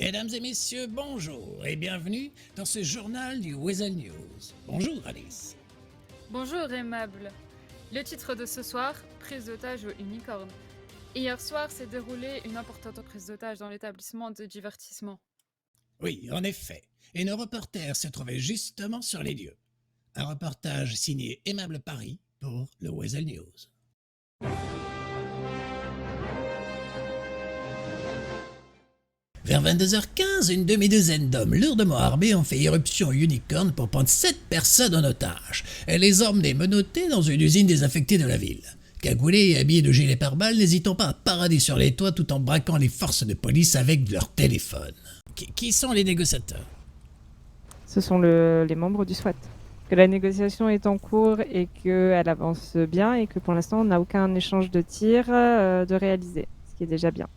Mesdames et messieurs, bonjour et bienvenue dans ce journal du Weasel News. Bonjour Alice. Bonjour aimable. Le titre de ce soir, prise d'otage au unicorn. Hier soir s'est déroulée une importante prise d'otage dans l'établissement de divertissement. Oui, en effet, et nos reporters se trouvaient justement sur les lieux. Un reportage signé Aimable Paris pour le Weasel News. Vers 22h15, une demi-douzaine d'hommes lourdement armés ont fait irruption au Unicorn pour prendre 7 personnes en otage et les emmener menottées dans une usine désaffectée de la ville. Cagoulés et habillés de gilets pare-balles, n'hésitant pas à parader sur les toits tout en braquant les forces de police avec leur téléphone. Qui sont les négociateurs? Ce sont les membres du SWAT. Que la négociation est en cours et qu'elle avance bien et que pour l'instant on n'a aucun échange de tirs de réaliser, ce qui est déjà bien.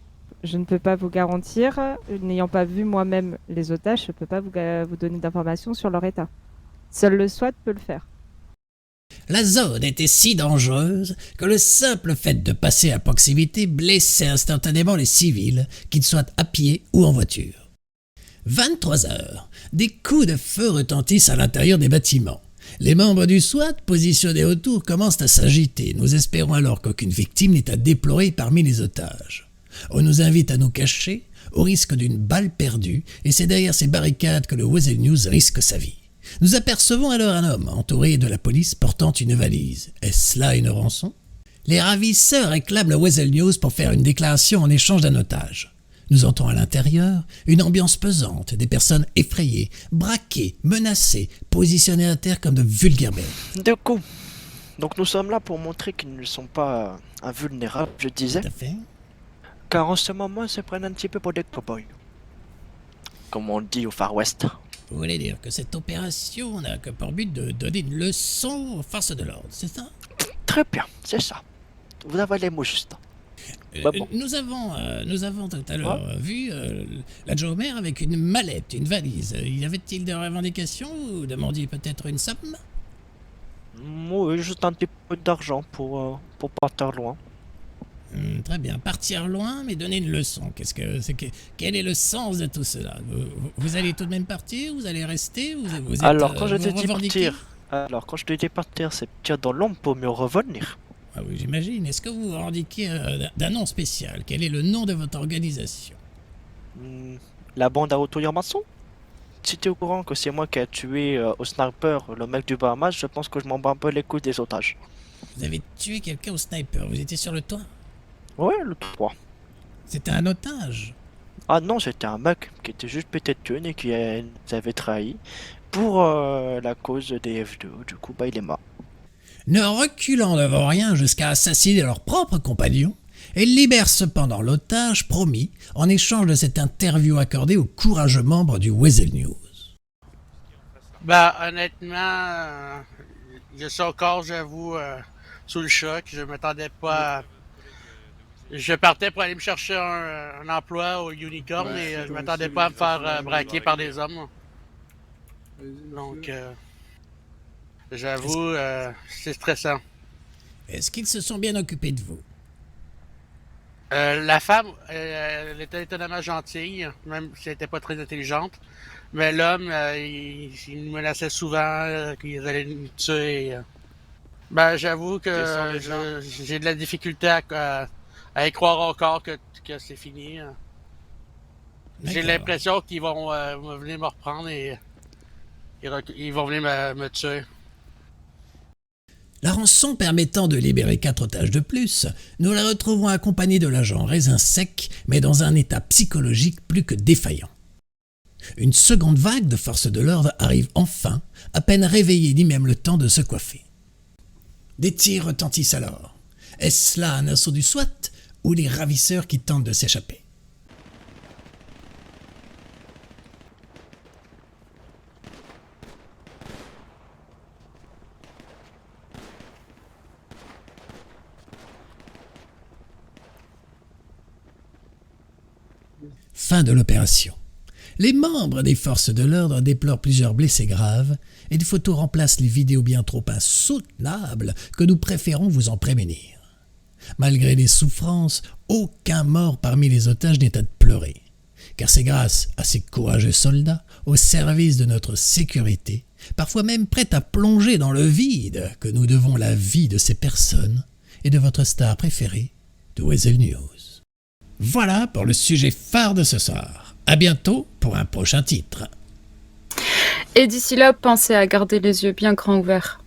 Je ne peux pas vous garantir, n'ayant pas vu moi-même les otages, je ne peux pas vous donner d'informations sur leur état. Seul le SWAT peut le faire. La zone était si dangereuse que le simple fait de passer à proximité blessait instantanément les civils, qu'ils soient à pied ou en voiture. 23 heures, des coups de feu retentissent à l'intérieur des bâtiments. Les membres du SWAT positionnés autour commencent à s'agiter. Nous espérons alors qu'aucune victime n'est à déplorer parmi les otages. On nous invite à nous cacher au risque d'une balle perdue et c'est derrière ces barricades que le Weasel News risque sa vie. Nous apercevons alors un homme entouré de la police portant une valise. Est-ce là une rançon? Les ravisseurs réclament le Weasel News pour faire une déclaration en échange d'un otage. Nous entrons à l'intérieur une ambiance pesante, des personnes effrayées, braquées, menacées, positionnées à terre comme de vulgaires bêtes. Du coup, donc nous sommes là pour montrer qu'ils ne sont pas invulnérables, je disais. Tout à fait. Car en ce moment, ils se prennent un petit peu pour des cow-boys. Comme on dit au Far West. Vous voulez dire que cette opération n'a que pour but de donner une leçon aux forces de l'ordre, c'est ça? Très bien, c'est ça. Vous avez les mots justes. Bon. Nous avons tout à l'heure vu l'adjoint au maire avec une mallette, une valise. Y avait-il des revendications ou demandiez peut-être une somme? Oui, juste un petit peu d'argent pour partir loin. Très bien, partir loin mais donner une leçon. Quel est le sens de tout cela? Vous allez tout de même partir? Vous allez rester? Vous êtes, Alors quand je vous te dis revendiquez? partir, c'est partir dans l'ombre pour mieux revenir. Ah oui, j'imagine. Est-ce que vous vous revendiquez d'un nom spécial? Quel est le nom de votre organisation? La bande à Otto Maçon. Si t'es au courant que c'est moi qui ai tué au sniper le mec du Bahamas, je pense que je m'en bats un peu les couilles des otages. Vous avez tué quelqu'un au sniper, vous étiez sur le toit? Ouais, le 3. C'était un otage? Ah non, c'était un mec qui était juste pété de thunes et qui nous avait trahi pour la cause des F2. Du coup, bah il est mort. Ne reculant devant rien jusqu'à assassiner leur propre compagnon, elle libère cependant l'otage promis en échange de cette interview accordée aux courageux membres du Weasel News. Ben, honnêtement, je suis encore, j'avoue, sous le choc. Je m'attendais pas à... Je partais pour aller me chercher un emploi au Unicorn et je m'attendais pas à me faire braquer par des hommes. Donc, j'avoue, c'est stressant. Est-ce qu'ils se sont bien occupés de vous? La femme, elle était étonnamment gentille, même si elle n'était pas très intelligente. Mais l'homme, il nous menaçait souvent qu'ils allaient nous tuer. Ben, j'avoue que j'ai de la difficulté à y croire encore que c'est fini. J'ai D'accord. l'impression qu'ils vont venir me reprendre et ils vont venir me tuer. La rançon permettant de libérer 4 otages de plus, nous la retrouvons accompagnée de l'agent Raisin Sec, mais dans un état psychologique plus que défaillant. Une seconde vague de forces de l'ordre arrive enfin, à peine réveillée ni même le temps de se coiffer. Des tirs retentissent alors. Est-ce là un assaut du SWAT ou les ravisseurs qui tentent de s'échapper? Fin de l'opération. Les membres des forces de l'ordre déplorent plusieurs blessés graves et des photos remplacent les vidéos bien trop insoutenables que nous préférons vous en prémunir. Malgré les souffrances, aucun mort parmi les otages n'est à pleurer. car c'est grâce à ces courageux soldats au service de notre sécurité, parfois même prêts à plonger dans le vide, que nous devons la vie de ces personnes et de votre star préférée, de Weasel News. Voilà pour le sujet phare de ce soir. À bientôt pour un prochain titre. Et d'ici là, pensez à garder les yeux bien grands ouverts.